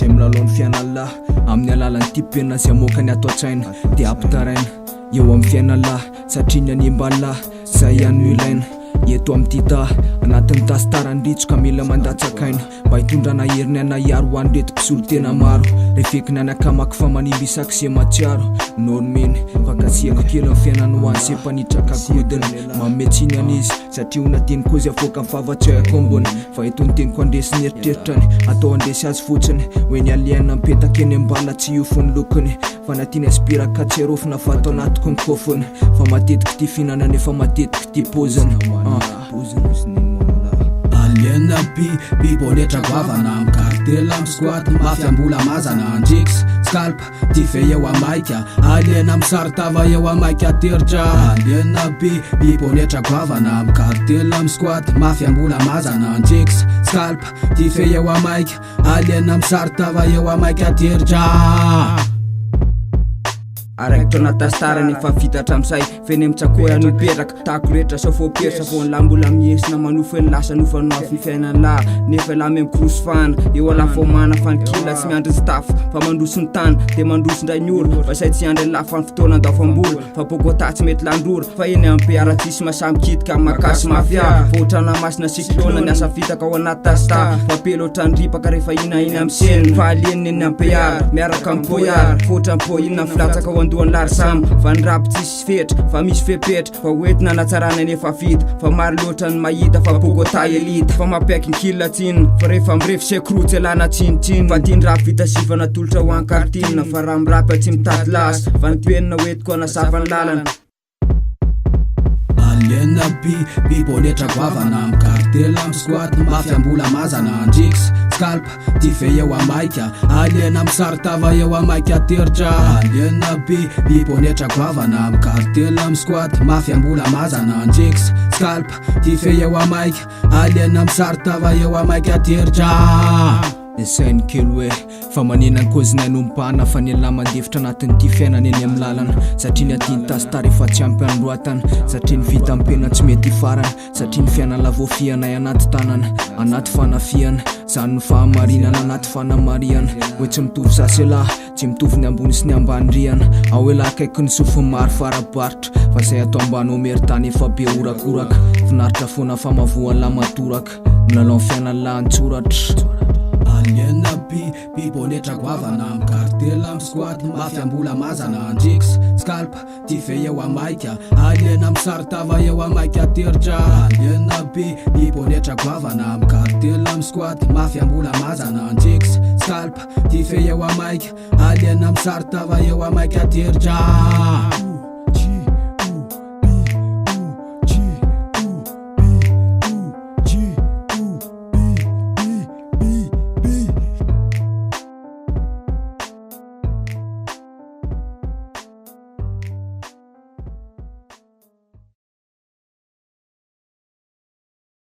zay milalao ny fiainalahy amin'ny alalan'ity penina zay amoakany ato an-tsaina dia ampitaraina eo amin'ny fiainalahy satria ny animbalahy zay ihany ilaina eto amin'ity ta anatin'ny tasitaran-dritsoka mila mandatsakaina mba hitondrana heriny anaharo ho any reto mpisolo tena maro refeky ny anakamaky fa manimba isaky zay matsiaro noho ny meny fakasiako kely amin'ny fiainany ho any zay mpanitraka kodiny mametsiny an'izy satria onateny koa zay avoaka mifavatsy aiko ambony fa eto ny teniko andresy ny eritreritrany atao andresy azy fotsiny hoe ny aliana mipetaka eny ambala tsy iofo ny lokony fa natiany aspiraka tsy arofina fa atao anatiko ny kofony fa matetiky ty fihinanany efa matetiky ty poziny aliena bibonetra goavana am kartela am squat mafiambola mazana andrix scalp tife eo amaika aliena misartava eo amaika teritra aliena bibonetra goavana am kartela am squat mafiambola mazana andrix scalp tife eo amaika aliena misartava eo amaika teritra araiky anatastarany efa vitatra am'say feny mitsakoy anopetraka tako rehetra sa fo persa fo ny lambola miesina manofo ny lasa nofanoafy ny fiainanlahy nefa la me mikrosy fana eo ala fo mana fanikila tsy miandry staff fa mandroso ny tany de mandroso ndray ny olo fa say tsy andry ny lafany fotoana andafam-bola fa pokota tsy mety landrora fa eny ampiaratsisy masamby kitika makasy mafia votrana masina cyclone ny asa vitaka ao anaty tasta fa pelo ohatrandripaka rehefa ina amy seny fa alieny eny ampiara miaraka amy poyara fotra amy poinina filatsaka ao doan lary sam fa ndrapy tsisy fetra fa misy fepetra fa oentina natsarana nefa vita fa maro loatra ny mahita fa pokota elita fa mampaiky ny kilatsinina fa rehefa mirefy sekrotsy alana tsinitsiny fa ty ndrapy vita sifana tolotra ho ankartinina fa raha mirapy tsy mitady lasa fa nitoenina oetiko anasafany lalana aliena bibonetra goavana am kartela am squat mafiambola mazana andrix scalp tife eo amaika aliena misartava eo amaika teritra aliena bibonetra goavana am kartela am squat mafiambola mazana andrix scalp tife eo amaika aliena misartava eo amaika teritra sainy kely hoe fa manena ny kozina anompahana fa ny lahy mandefitra anatin'ity fiainana eny amin'ny lalana satria ny atiany tasitara efa tsy ampy androatana satria ny vita ampena tsy mety hifarana satria ny fiainana voafianay anaty tanana anaty fanafiana zany ny fahamarinana anaty fanamariana hoe tsy mitovy sasy lahy tsy mitovy ny ambony sy ny ambandriana ao hoe lahy akaiky ny sofiny maro farabaritra fa zay atao ambany omeritany efa be orakoraka finaritra foana famavoan'ny lahy matoraka milalao ny fiainany lahy antsoratra aliena bibonetra goavana am kartela am squat mafiambola mazana andrix scalp tife eo amaika aliena misartava eo amaika teritra aliena bibonetra goavana am kartela am squat mafiambola mazana andrix scalp tife eo amaika aliena misartava eo amaika teritra